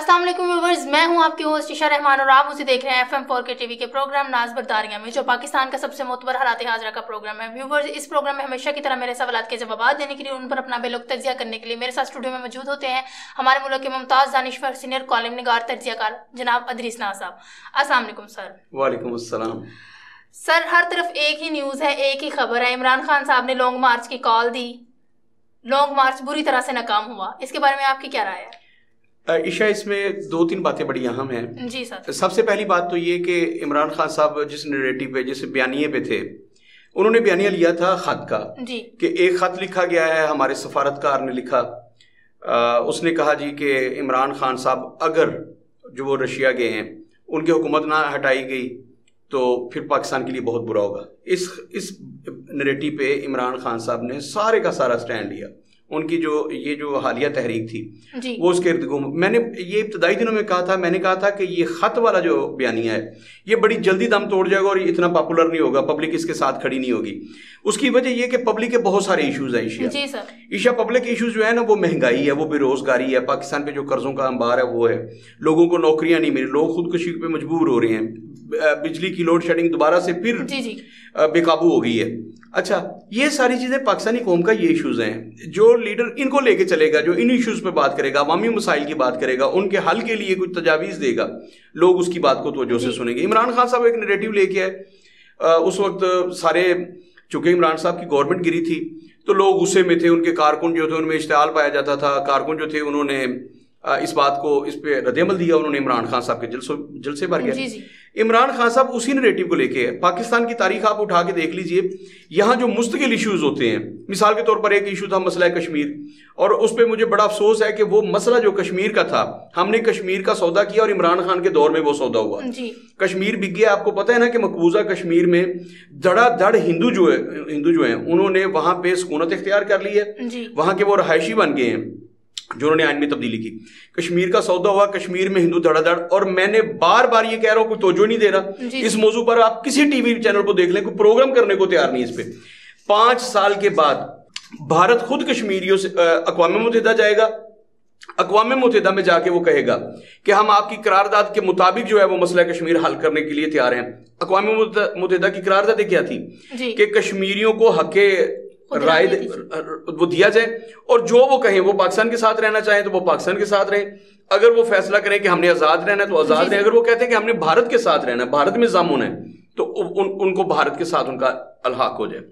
السلام علیکم ویورز، میں ہوں آپ کی ہوسٹ عشاء رحمان اور آپ اسے دیکھ رہے ہیں FM4 کے ٹی وی کے پروگرام ناز برداریاں میں، جو پاکستان کا سب سے معتبر حالات حاضرہ کا پروگرام ہے۔ ویورز، اس پروگرام میں ہمیشہ کی طرح میرے سوالات کے جوابات دینے کے لیے، ان پر اپنا بے لوگ تجزیہ کرنے کے لیے میرے ساتھ اسٹوڈیو میں موجود ہوتے ہیں ہمارے ملک کے ممتاز دانشور سینئر کالم نگار تجزیہ کار جناب ادریس ناز صاحب۔ السلام علیکم سر۔ وعلیکم السلام۔ سر، ہر طرف ایک ہی نیوز ہے، ایک ہی خبر ہے، عمران خان صاحب نے لانگ مارچ کی کال دی، لانگ مارچ بری طرح سے ناکام ہوا، اس کے بارے میں آپ کی کیا رائے ہے؟ عشاء، اس میں دو تین باتیں بڑی اہم ہیں۔ جی سر۔ سب سے پہلی بات تو یہ کہ عمران خان صاحب جس نیریٹو پہ، جس بیانیے پہ تھے، انہوں نے بیانیہ لیا تھا خط کا، جی، کہ ایک خط لکھا گیا ہے، ہمارے سفارتکار نے لکھا، اس نے کہا جی کہ عمران خان صاحب اگر جو وہ رشیا گئے ہیں ان کی حکومت نہ ہٹائی گئی تو پھر پاکستان کے لیے بہت برا ہوگا۔ اس نیریٹو پہ عمران خان صاحب نے سارے کا سارا سٹینڈ لیا۔ ان کی یہ جو حالیہ تحریک تھی جی، وہ اس کے ارد گرد، میں نے یہ ابتدائی دنوں میں کہا تھا، میں نے کہا تھا کہ یہ خط والا جو بیانیہ ہے یہ بڑی جلدی دم توڑ جائے گا اور یہ اتنا پاپولر نہیں ہوگا، پبلک اس کے ساتھ کھڑی نہیں ہوگی۔ اس کی وجہ یہ کہ پبلک کے بہت سارے ایشوز ہیں عشاء، پبلک ایشوز جو ہے نا، وہ مہنگائی ہے، وہ بے روزگاری ہے، پاکستان پہ جو قرضوں کا انبار ہے وہ ہے، لوگوں کو نوکریاں نہیں ملی، لوگ خودکشی پہ مجبور ہو رہے ہیں، بجلی کی لوڈ شیڈنگ دوبارہ سے پھر بے قابو ہو گئی ہے۔ اچھا، یہ ساری چیزیں پاکستانی قوم کا یہ ایشوز ہیں، جو لیڈر ان کو لے کے چلے گا، جو ان ایشوز پہ بات کرے گا، عوامی مسائل کی بات کرے گا، ان کے حل کے لیے کچھ تجاویز دے گا، لوگ اس کی بات کو توجہ سے سنیں گے۔ عمران خان صاحب ایک نیریٹو لے کے آئے، اس وقت سارے، چونکہ عمران صاحب کی گورنمنٹ گری تھی تو لوگ غصے میں تھے، ان کے کارکن جو تھے ان میں اشتعال پایا جاتا تھا، کارکن جو تھے انہوں نے اس بات کو، اس پہ رد عمل دیا، انہوں نے عمران خان صاحب کے جلسے بھر گیا۔ عمران خان صاحب اسی نیریٹو کو لے کے، پاکستان کی تاریخ آپ اٹھا کے دیکھ لیجئے، یہاں جو مستقل ایشوز ہوتے ہیں، مثال کے طور پر ایک ایشو تھا مسئلہ کشمیر، اور اس پہ مجھے بڑا افسوس ہے کہ وہ مسئلہ جو کشمیر کا تھا، ہم نے کشمیر کا سودا کیا اور عمران خان کے دور میں وہ سودا ہوا، کشمیر بک گیا۔ آپ کو پتہ ہے نا کہ مقبوضہ کشمیر میں دڑا دڑ ہندو جو ہیں انہوں نے وہاں پہ سکونت اختیار کر لی ہے، وہاں کے وہ رہائشی بن گئے ہیں جو انہوں نے آئین میں تبدیلی کی۔ کشمیر کا سودا ہوا، کشمیر میں ہندو دھڑا دھڑ، اور میں نے بار بار یہ کہہ رہا ہوں، کوئی توجہ نہیں دے رہا اس موضوع پر۔ آپ کسی ٹی وی چینل کو دیکھ لیں، کوئی پروگرام کرنے کو تیار نہیں اس پہ۔ 5 سال کے بعد بھارت خود کشمیریوں سے اقوام متحدہ جائے گا، اقوام متحدہ میں جا کے وہ کہے گا کہ ہم آپ کی قرارداد کے مطابق جو ہے وہ مسئلہ کشمیر حل کرنے کے لیے تیار ہیں۔ اقوام متحدہ کی قرارداد کیا تھی کہ کشمیریوں کو حق رائے وہ دیا جائے، اور جو وہ کہیں، وہ پاکستان کے ساتھ رہنا چاہیں تو وہ پاکستان کے ساتھ رہیں، اگر وہ فیصلہ کریں کہ ہم نے آزاد رہنا ہے تو آزاد رہیں، اگر وہ کہتے ہیں کہ ہم نے بھارت کے ساتھ رہنا ہے، بھارت میں ضامن ہے، تو ان کو بھارت کے ساتھ ان کا الحاق ہو جائے۔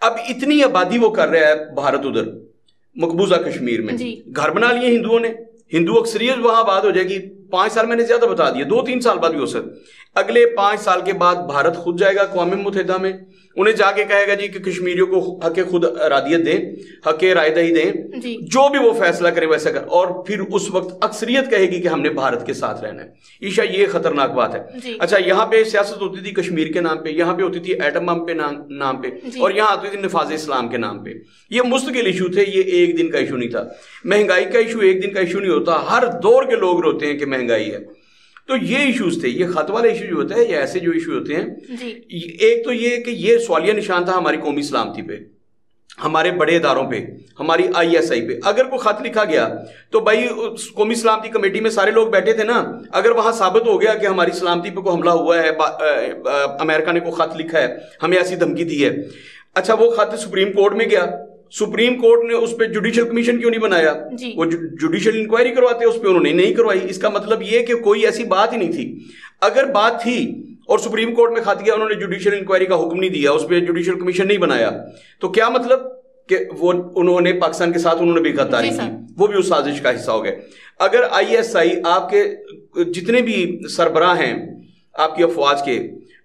اب اتنی آبادی وہ کر رہا ہے بھارت ادھر مقبوضہ کشمیر میں، گھر بنا لیے ہندوؤں نے، ہندو اکثریت وہاں آباد ہو جائے گی۔ 5 سال میں نے زیادہ بتا دیا، 2-3 سال بعد بھی ہو سکتا، اگلے 5 سال کے بعد بھارت خود جائے گا اقوام متحدہ میں، انہیں جا کے کہے گا جی کہ کشمیریوں کو حق خود ارادیت دیں، حق رائے دہی دیں، جو بھی وہ فیصلہ کرے ویسا کر، اور پھر اس وقت اکثریت کہے گی کہ ہم نے بھارت کے ساتھ رہنا ہے۔ عشاء، یہ خطرناک بات ہے۔ اچھا، یہاں پہ سیاست ہوتی تھی کشمیر کے نام پہ، یہاں پہ ہوتی تھی ایٹم بم پہ نام پہ، اور یہاں آتی تھی نفاذ اسلام کے نام پہ۔ یہ مستقل ایشو تھے، یہ ایک دن کا ایشو نہیں تھا۔ مہنگائی کا ایشو ایک دن کا ایشو نہیں ہوتا، ہر دور کے لوگ روتے ہیں کہ مہنگائی ہے۔ تو یہ ایشوز تھے، یہ خط والا ایشو جو ہوتا ہے، یہ ایسے جو ایشو ہوتے ہیں، ایک تو یہ کہ یہ سوالیہ نشان تھا ہماری قومی سلامتی پہ، ہمارے بڑے اداروں پہ، ہماری ISI پہ۔ اگر کوئی خط لکھا گیا تو بھائی قومی سلامتی کمیٹی میں سارے لوگ بیٹھے تھے نا، اگر وہاں ثابت ہو گیا کہ ہماری سلامتی پہ کوئی حملہ ہوا ہے، امریکہ نے کوئی خط لکھا ہے، ہمیں ایسی دھمکی دی ہے، اچھا وہ خط سپریم کورٹ میں گیا، سپریم کورٹ نے اس پہ جوڈیشل کمیشن کیوں نہیں بنایا؟ وہ جوڈیشل انکوائری کرواتے، اس پہ انہوں نے نہیں کروائی۔ اس کا مطلب یہ کہ کوئی ایسی بات ہی نہیں تھی۔ اگر بات تھی اور سپریم کورٹ میں خط گیا، انہوں نے جوڈیشل انکوائری کا حکم نہیں دیا، اس پہ جوڈیشل کمیشن نہیں بنایا، تو کیا مطلب کہ وہ انہوں نے پاکستان کے ساتھ انہوں نے بھی غداری کی، وہ بھی اس سازش کا حصہ ہو گئے۔ اگر ISI، آپ کے جتنے بھی سربراہ ہیں آپ کی افواج کے،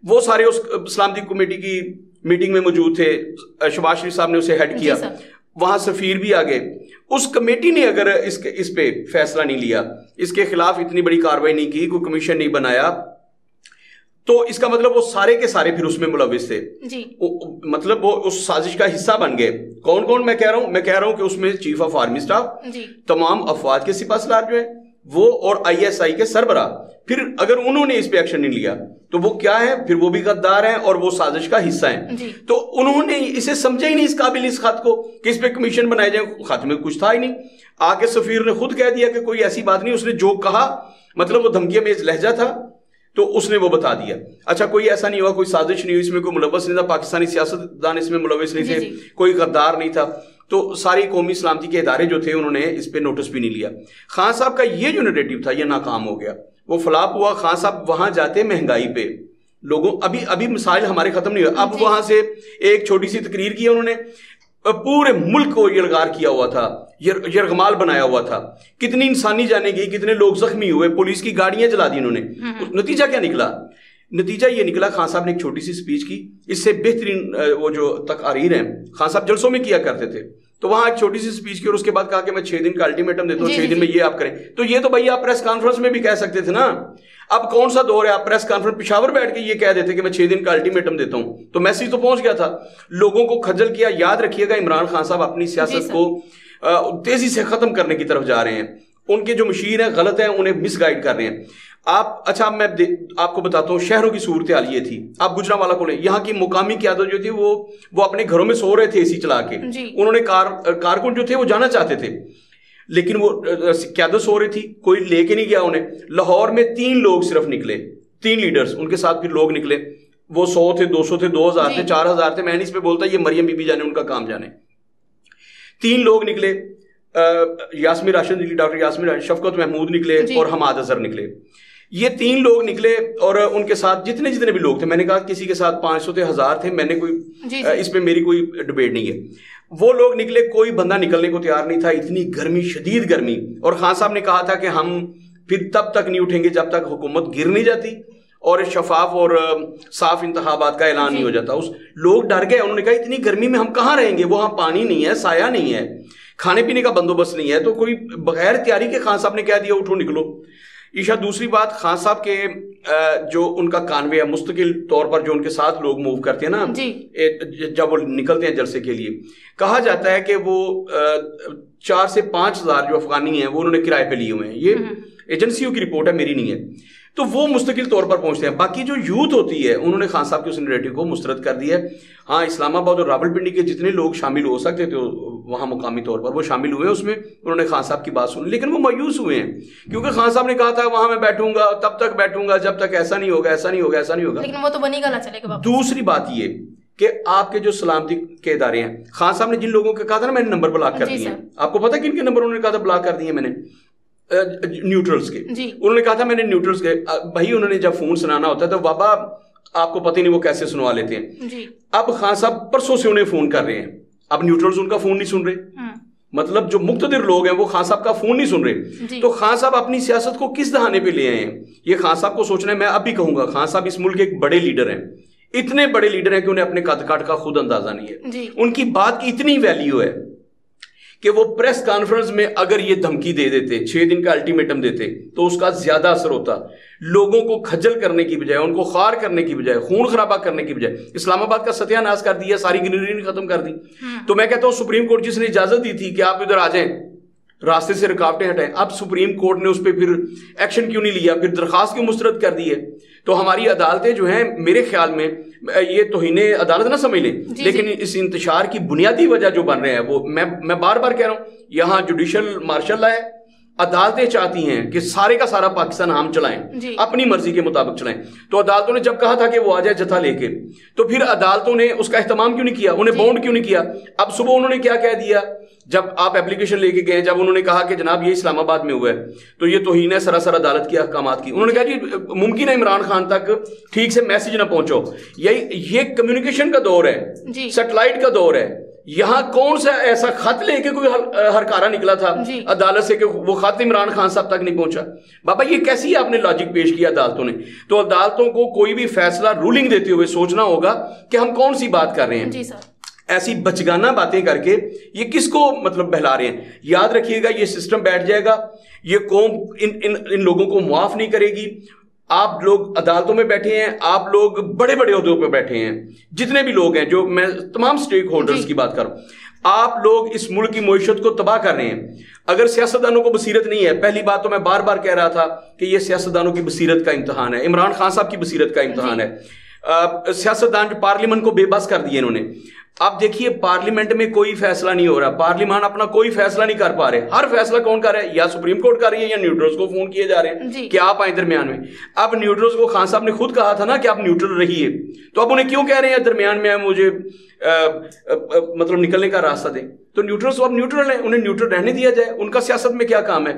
وہ سارے اس سلامتی کمیٹی کی میٹنگ میں موجود تھے، شہباز شریف صاحب نے اسے ہیڈ کیا، وہاں سفیر بھی آگے۔ اس کمیٹی نے اگر اس پہ فیصلہ نہیں لیا، اس کے خلاف اتنی بڑی کاروائی نہیں کی، کوئی کمیشن نہیں بنایا، تو اس کا مطلب وہ سارے کے سارے پھر اس میں ملوث تھے، مطلب وہ اس سازش کا حصہ بن گئے۔ کون میں کہہ رہا ہوں کہ اس میں چیف آف آرمی اسٹاف، تمام افواج کے سپاہ سالار جو ہیں وہ، اور ISI کے سربراہ، پھر اگر انہوں نے اس پہ ایکشن نہیں لیا تو وہ کیا ہے؟ پھر وہ بھی غدار ہیں اور وہ سازش کا حصہ ہیں. تو انہوں نے اسے سمجھا ہی نہیں اس قابل اس خط کو کہ اس پہ کمیشن بنائے جائے. خط میں کچھ تھا ہی نہیں. آگے سفیر نے خود کہہ دیا کہ کوئی ایسی بات نہیں. اس نے جو کہا مطلب وہ دھمکیوں میں لہجہ تھا تو اس نے وہ بتا دیا. اچھا کوئی ایسا نہیں ہوا, کوئی سازش نہیں ہوئی, اس میں کوئی ملوث نہیں تھا, پاکستانی سیاستدان اس میں ملوث نہیں تھے, کوئی غدار نہیں تھا. تو ساری قومی سلامتی کے ادارے جو تھے انہوں نے اس پہ نوٹس بھی نہیں لیا. خان صاحب کا یہ جو نیریٹو تھا یہ ناکام ہو گیا, وہ فلاپ ہوا. خان صاحب وہاں جاتے مہنگائی پہ لوگوں, ابھی مسائل ہمارے ختم نہیں ہوئے. اب وہاں سے ایک چھوٹی سی تقریر کی انہوں نے, پورے ملک کو یلغار کیا ہوا تھا, یرغمال بنایا ہوا تھا. کتنی انسانی جانیں گئی, کتنے لوگ زخمی ہوئے, پولیس کی گاڑیاں جلا دی انہوں نے. نتیجہ کیا نکلا؟ نتیجہ یہ نکلا خان صاحب نے ایک چھوٹی سی سپیچ کی. اس سے بہترین وہ جو تقاریر ہیں خان صاحب جلسوں میں کیا کرتے تھے, تو وہاں ایک چھوٹی سی سپیچ کی اور اس کے بعد کہا کہ میں 6 دن کا الٹیمیٹم دیتا ہوں, 6 دن میں یہ آپ کریں. تو یہ تو بھائی آپ پریس کانفرنس میں بھی کہہ سکتے تھے نا. اب کون سا دور ہے آپ پریس کانفرنس پشاور بیٹھ کے یہ کہہ دیتے کہ میں 6 دن کا الٹیمیٹم دیتا ہوں. تو میسیج تو پہنچ گیا تھا, لوگوں کو کھجل کیا. یاد رکھیے گا عمران خان صاحب اپنی سیاست کو تیزی سے ختم کرنے کی طرف جا رہے ہیں. ان کے جو مشیر ہیں غلط ہیں, انہیں مس گائیڈ کر رہے ہیں. اچھا میں آپ کو بتاتا ہوں شہروں کی صورتحال یہ تھی. آپ گجرانوالہ کو لیں, یہاں کی مقامی قیادت جو تھی وہ اپنے گھروں میں سو رہے تھے اے سی چلا کے. انہوں نے کارکن جو تھے وہ جانا چاہتے تھے لیکن وہ قیادت سو رہی تھی, کوئی لے کے نہیں گیا انہیں. لاہور میں 3 لوگ صرف نکلے, 3 لیڈرز, ان کے ساتھ پھر لوگ نکلے. وہ 100 تھے, 200 تھے, 2000 تھے, 4000 تھے. میں نہیں اس پہ بولتا, یہ مریم بی بی جانے ان کا کام جانے. 3 لوگ نکلے, یاسمین راشد نکلی, ڈاکٹر یاسمین راشد, شفقت محمود نکلے اور حماد اظہر نکلے. یہ 3 لوگ نکلے اور ان کے ساتھ جتنے بھی لوگ تھے, میں نے کہا کسی کے ساتھ 500 تھے, 1000 تھے, میں نے کوئی اس پہ میری کوئی ڈبیٹ نہیں ہے. وہ لوگ نکلے, کوئی بندہ نکلنے کو تیار نہیں تھا. اتنی گرمی, شدید گرمی. اور خان صاحب نے کہا تھا کہ ہم پھر تب تک نہیں اٹھیں گے جب تک حکومت گر نہیں جاتی اور شفاف اور صاف انتخابات کا اعلان نہیں ہو جاتا. لوگ ڈر گئے, انہوں نے کہا اتنی گرمی میں ہم کہاں رہیں گے, وہاں پانی نہیں ہے, سایہ نہیں ہے, کھانے پینے کا بندوبست نہیں ہے. تو کوئی بغیر تیاری کے خان صاحب نے کہہ دیا اٹھو نکلو. عشا دوسری بات, خان صاحب کے جو ان کا کانوے ہے مستقل طور پر جو ان کے ساتھ لوگ موو کرتے ہیں نا جب وہ نکلتے ہیں جلسے کے لیے, کہا جاتا ہے کہ وہ 4 سے 5 ہزار جو افغانی ہیں وہ انہوں نے کرائے پہ لیے ہوئے ہیں. یہ ایجنسیوں کی رپورٹ ہے, میری نہیں ہے. تو وہ مستقل طور پر پہنچتے ہیں. باقی جو یوتھ ہوتی ہے انہوں نے خان صاحب کے اس نیریٹو کو مسترد کر دیا ہے. ہاں اسلام آباد اور راولپنڈی کے جتنے لوگ شامل ہو سکتے تھے وہاں مقامی طور پر وہ شامل ہوئے اس میں, انہوں نے خان صاحب کی بات سنی, لیکن وہ مایوس ہوئے ہیں کیونکہ خان صاحب نے کہا تھا وہاں میں بیٹھوں گا, تب تک بیٹھوں گا جب تک ایسا نہیں ہوگا, ایسا نہیں ہوگا, ایسا نہیں ہوگا. لیکن وہ تو بنے گا نہ چلے گا. دوسری بات یہ کہ آپ کے جو سلامتی کے ادارے ہیں, خان صاحب نے جن لوگوں کا کہا تھا نا میں نے نمبر بلاک کر دیے ہیں, آپ کو پتا کن کے نمبر انہوں نے کہا تھا بلاک کر دیے میں نے؟ نیوٹرلز کے. انہوں نے کہا تھا میں نے نیوٹرلز کے. بھائی انہوں نے جب فون سنانا ہوتا ہے تو بابا آپ کو پتہ نہیں وہ کیسے سنوا لیتے ہیں. اب خان صاحب پرسوں سے انہیں فون کر رہے ہیں, اب نیوٹرلز ان کا فون نہیں سن رہے. مطلب جو مقتدر لوگ ہیں وہ خان صاحب کا فون نہیں سن رہے. تو خان صاحب اپنی سیاست کو کس دہانے پہ لے آئے ہیں, یہ خان صاحب کو سوچنا ہے. میں اب بھی کہوں گا خان صاحب اس ملک کے ایک بڑے لیڈر ہیں, اتنے بڑے لیڈر ہیں کہ انہیں اپنے قد کاٹ کا خود اندازہ نہیں ہے. ان کی بات کی اتنی ویلیو ہے کہ وہ پریس کانفرنس میں اگر یہ دھمکی دے دیتے, 6 دن کا الٹیمیٹم دیتے, تو اس کا زیادہ اثر ہوتا. لوگوں کو کھجل کرنے کی بجائے, ان کو خوار کرنے کی بجائے, خون خرابہ کرنے کی بجائے اسلام آباد کا ستیہ ناش کر دیا, ساری گرینری ختم کر دی. تو میں کہتا ہوں سپریم کورٹ جس نے اجازت دی تھی کہ آپ ادھر آ جائیں, راستے سے رکاوٹیں ہٹائیں, اب سپریم کورٹ نے اس پہ پھر ایکشن کیوں نہیں لیا, پھر درخواست کیوں مسترد کر دی ہے؟ تو ہماری عدالتیں جو ہیں میرے خیال میں یہ توہین عدالت نہ سمجھ لیں, لیکن اس انتشار کی بنیادی وجہ جو بن رہے ہیں وہ میں بار بار کہہ رہا ہوں, یہاں جوڈیشل مارشل لا ہے, عدالتیں چاہتی ہیں کہ سارے کا سارا پاکستان ہم چلائیں, اپنی مرضی کے مطابق چلائیں. تو عدالتوں نے جب کہا تھا کہ وہ آ جائے جتھا لے کے, تو پھر عدالتوں نے اس کا اہتمام کیوں نہیں کیا, انہیں باؤنڈ کیوں نہیں کیا؟ اب صبح انہوں نے کیا کہہ دیا جب آپ اپلیکیشن لے کے گئے, جب انہوں نے کہا کہ جناب یہ اسلام آباد میں ہوا ہے تو یہ توہین ہے سراسر عدالت کے احکامات کی. انہوں نے کہا جی ممکن ہے عمران خان تک ٹھیک سے میسج نہ پہنچو. یہ کمیونیکیشن کا دور ہے, سیٹلائٹ کا دور ہے. یہاں کون سا ایسا خط لے کے کوئی ہرکارا نکلا تھا عدالت سے کہ وہ خط عمران خان صاحب تک نہیں پہنچا؟ بابا یہ کیسی آپ نے لاجک پیش کیا عدالتوں نے؟ تو عدالتوں کو کوئی بھی فیصلہ رولنگ دیتے ہوئے سوچنا ہوگا کہ ہم کون سی بات کر رہے ہیں. ایسی بچگانہ باتیں کر کے یہ کس کو مطلب بہلا رہے ہیں؟ یاد رکھیے گا یہ سسٹم بیٹھ جائے گا, یہ قوم ان لوگوں کو معاف نہیں کرے گی. آپ لوگ عدالتوں میں بیٹھے ہیں, آپ لوگ بڑے بڑے عہدوں پہ بیٹھے ہیں, جتنے بھی لوگ ہیں, جو میں تمام سٹیک ہولڈرز کی بات کر رہا ہوں. آپ لوگ اس ملک کی معیشت کو تباہ کر رہے ہیں. اگر سیاستدانوں کو بصیرت نہیں ہے، پہلی بات تو میں بار بار کہہ رہا تھا کہ یہ سیاستدانوں کی بصیرت کا امتحان ہے، عمران خان صاحب کی بصیرت کا امتحان ہے. سیاستدان جو پارلیمنٹ کو بے بس کر دیے انہوں نے. اب دیکھیے پارلیمنٹ میں کوئی فیصلہ نہیں ہو رہا، پارلیمان اپنا کوئی فیصلہ نہیں کر پا رہے. ہر فیصلہ کون کر رہا ہے؟ یا سپریم کورٹ کر رہی ہے یا نیوٹرلز کو فون کیے جا رہے ہیں کہ آپ آئیں درمیان میں. اب نیوٹرلز کو خان صاحب نے خود کہا تھا نا کہ آپ نیوٹرل رہیے، تو اب انہیں کیوں کہہ رہے ہیں درمیان میں مجھے مطلب نکلنے کا راستہ دیں؟ تو نیوٹرلز اب نیوٹرل ہیں، انہیں نیوٹرل رہنے دیا جائے. ان کا سیاست میں کیا کام ہے؟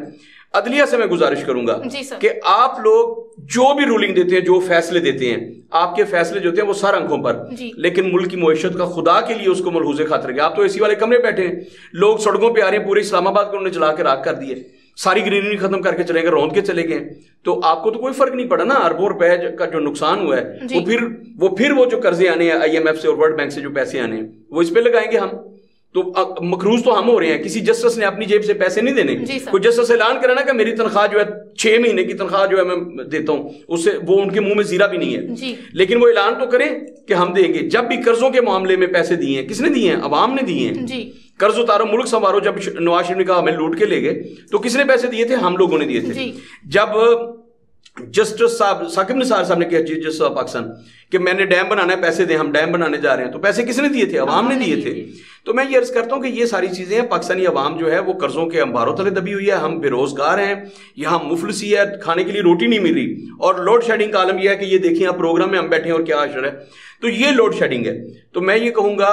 عدلیہ سے میں گزارش کروں گا کہ آپ لوگ جو بھی رولنگ دیتے ہیں، جو فیصلے دیتے ہیں، آپ کے فیصلے جو ہوتے ہیں وہ سر آنکھوں پر، لیکن ملک کی معیشت کا خدا کے لیے اس کو ملحوظ خاطر کیا. آپ تو اے سی والے کمرے بیٹھے ہیں، لوگ سڑکوں پہ آ رہے ہیں، پورے اسلام آباد کو انہوں نے جلا کے راکھ کر دیے، ساری گرینری ختم کر کے چلے گئے، روند کے چلے گئے. تو آپ کو تو کوئی فرق نہیں پڑا نا. اربوں روپے کا جو نقصان ہوا ہے وہ جو قرضے آنے ہیں آئی ایم ایف سے اور ورلڈ بینک سے جو پیسے آنے ہیں وہ اس پہ لگائیں گے ہم. تو مقروض تو ہم ہو رہے ہیں، کسی جسٹس نے اپنی جیب سے پیسے نہیں دینے. کوئی جسٹس اعلان کرے نا کہ میری تنخواہ جو ہے 6 مہینے کی تنخواہ جو ہے میں دیتا ہوں، اس سے وہ ان کے منہ میں زیرہ بھی نہیں ہے. لیکن وہ اعلان تو کریں کہ ہم دیں گے. جب بھی قرضوں کے معاملے میں پیسے دیے ہیں، کس نے دیے ہیں؟ عوام نے دیے ہیں. قرض اتارو ملک سنوارو جب نواز شریف نے کہا ہمیں لوٹ کے لے گئے، تو کس نے پیسے دیے تھے؟ ہم لوگوں نے دیے تھے. جب جسٹس صاحب ثاقب نثار صاحب نے کہا چیف جسٹس آف پاکستان کہ میں نے ڈیم بنانا ہے، پیسے دیں، ہم ڈیم بنانے جا رہے ہیں، تو پیسے کس نے دیے تھے؟ عوام نے دیے تھے. تو میں یہ عرض کرتا ہوں کہ یہ ساری چیزیں ہیں. پاکستانی عوام جو ہے وہ قرضوں کے انباروں تلے دبی ہوئی ہے. ہم بے روزگار ہیں، یہاں مفلسی ہے، کھانے کے لیے روٹی نہیں مل رہی. اور لوڈ شیڈنگ کا عالم یہ ہے کہ یہ دیکھیں آپ پروگرام میں ہم بیٹھے ہیں اور کیا اشر ہے. تو یہ لوڈ شیڈنگ ہے. تو میں یہ کہوں گا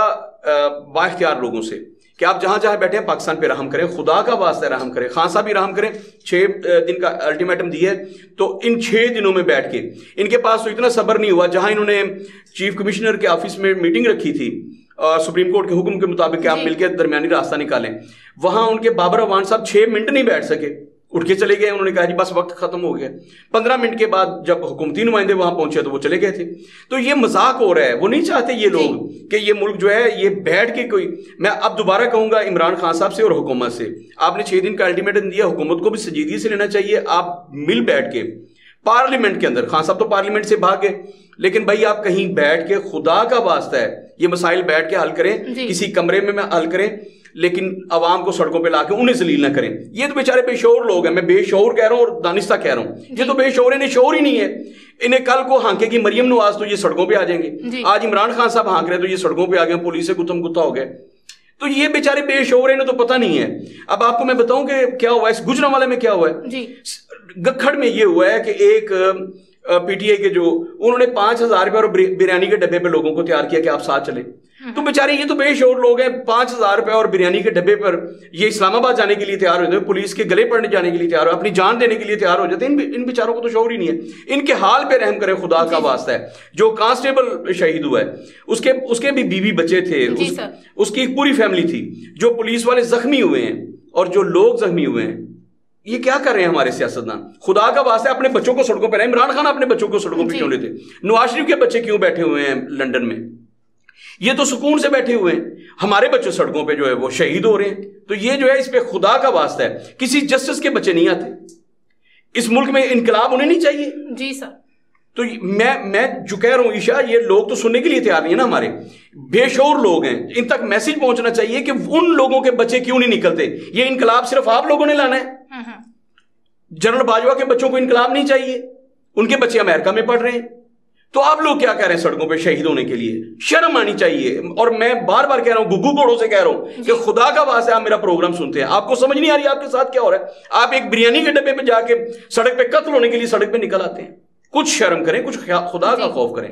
با اختیار لوگوں سے کہ آپ جہاں جہاں بیٹھے ہیں پاکستان پہ رحم کریں، خدا کا واسطہ رحم کریں. خان صاحب بھی رحم کریں. 6 دن کا الٹیمیٹم دیا ہے، تو ان 6 دنوں میں بیٹھ کے ان کے پاس تو اتنا صبر نہیں ہوا. جہاں انہوں نے چیف کمشنر کے آفس میں میٹنگ رکھی تھی اور سپریم کورٹ کے حکم کے مطابق کہ آپ مل کے درمیانی راستہ نکالیں، وہاں ان کے بابر اوان صاحب 6 منٹ نہیں بیٹھ سکے، اٹھ کے چلے گئے. انہوں نے کہا جی بس وقت ختم ہو گیا. 15 منٹ کے بعد جب حکومتی نمائندے وہاں پہنچے تو وہ چلے گئے تھے. تو یہ مذاق ہو رہا ہے. وہ نہیں چاہتے یہ لوگ کہ یہ ملک جو ہے یہ بیٹھ کے کوئی. میں اب دوبارہ کہوں گا عمران خان صاحب سے اور حکومت سے، آپ نے 6 دن کا الٹیمیٹم دیا، حکومت کو بھی سنجیدگی سے لینا چاہیے. آپ مل بیٹھ کے پارلیمنٹ کے اندر، خان صاحب تو پارلیمنٹ سے بھاگ گئے، لیکن بھائی آپ کہیں بیٹھ کے خدا کا واسطہ ہے یہ مسائل بیٹھ کے حل کریں، کسی کمرے میں حل کریں، لیکن عوام کو سڑکوں پہ لا کے انہیں ذلیل نہ کریں. یہ تو بیچارے بے شعور لوگ ہیں. میں بے شعور کہہ رہا ہوں اور دانستہ کہہ رہا ہوں. یہ تو بے شعور، انہیں شعور ہی نہیں ہے. انہیں کل کو ہانکے کی مریم نواز تو یہ سڑکوں پہ آ جائیں گے. آج عمران خان صاحب ہانک رہے تو یہ سڑکوں پہ آ گئے، پولیس سے گتم گتا ہو گئے. تو یہ بیچارے بے شعور ہیں، انہیں تو پتہ نہیں ہے. اب آپ کو میں بتاؤں کہ کیا ہوا ہے اس گجرانوالے میں. کیا ہوا ہے گکھڑ میں؟ یہ ہوا ہے کہ ایک پی ٹی اے کے جو انہوں نے 5,000 روپے اور بریانی کے ڈبے پہ لوگوں کو تیار کیا کہ آپ ساتھ چلیں. تو بیچارے یہ تو بے شعور لوگ ہیں. 5,000 روپے اور بریانی کے ڈبے پر یہ اسلام آباد جانے کے لیے تیار ہوتے ہیں، پولیس کے گلے پڑنے جانے کے لیے تیار ہو، اپنی جان دینے کے لیے تیار ہو جاتے ہیں. ان بیچاروں کو تو شعور ہی نہیں ہے. ان کے حال پہ رحم کرے خدا کا واسطہ ہے. جو کانسٹیبل شہید ہوا ہے اس کے بھی بیوی بچے تھے، اس کی ایک پوری فیملی تھی. جو پولیس والے زخمی ہوئے ہیں اور جو لوگ زخمی ہوئے ہیں، یہ کیا کر رہے ہیں ہمارے سیاستدان؟ خدا کا واسطہ اپنے بچوں کو سڑکوں پہ رہے. عمران خان اپنے بچوں کو سڑکوں پہ کیوں لیتے؟ نواز شریف کے بچے کیوں بیٹھے ہوئے ہیں لندن میں؟ یہ تو سکون سے بیٹھے ہوئے ہیں. ہمارے بچے سڑکوں پہ جو ہے وہ شہید ہو رہے ہیں. تو یہ جو ہے اس پہ خدا کا واسطہ ہے. کسی جسٹس کے بچے نہیں آتے اس ملک میں. انقلاب انہیں نہیں چاہیے. جی سر. تو میں جو کہہ رہا ہوں عشاء، یہ لوگ تو سننے کے لیے تیار نہیں ہے نا. ہمارے بے شعور لوگ ہیں، ان تک میسج پہنچنا چاہیے کہ ان لوگوں کے بچے کیوں نہیں نکلتے. یہ انقلاب صرف آپ لوگوں نے لانا ہے. جنرل باجوہ کے بچوں کو انقلاب نہیں چاہیے، ان کے بچے امریکہ میں پڑھ رہے ہیں. تو آپ لوگ کیا کہہ رہے ہیں سڑکوں پہ شہید ہونے کے لیے؟ شرم آنی چاہیے. اور میں بار بار کہہ رہا ہوں، گگو گھوڑوں سے کہہ رہا ہوں کہ خدا کا واسطہ آپ میرا پروگرام سنتے ہیں. آپ کو سمجھ نہیں آ رہی آپ کے ساتھ کیا ہو رہا ہے. آپ ایک بریانی کے ڈبے پہ جا کے سڑک پہ قتل ہونے کے لیے سڑک پہ نکل آتے ہیں. کچھ شرم کریں، کچھ خدا کا خوف کریں.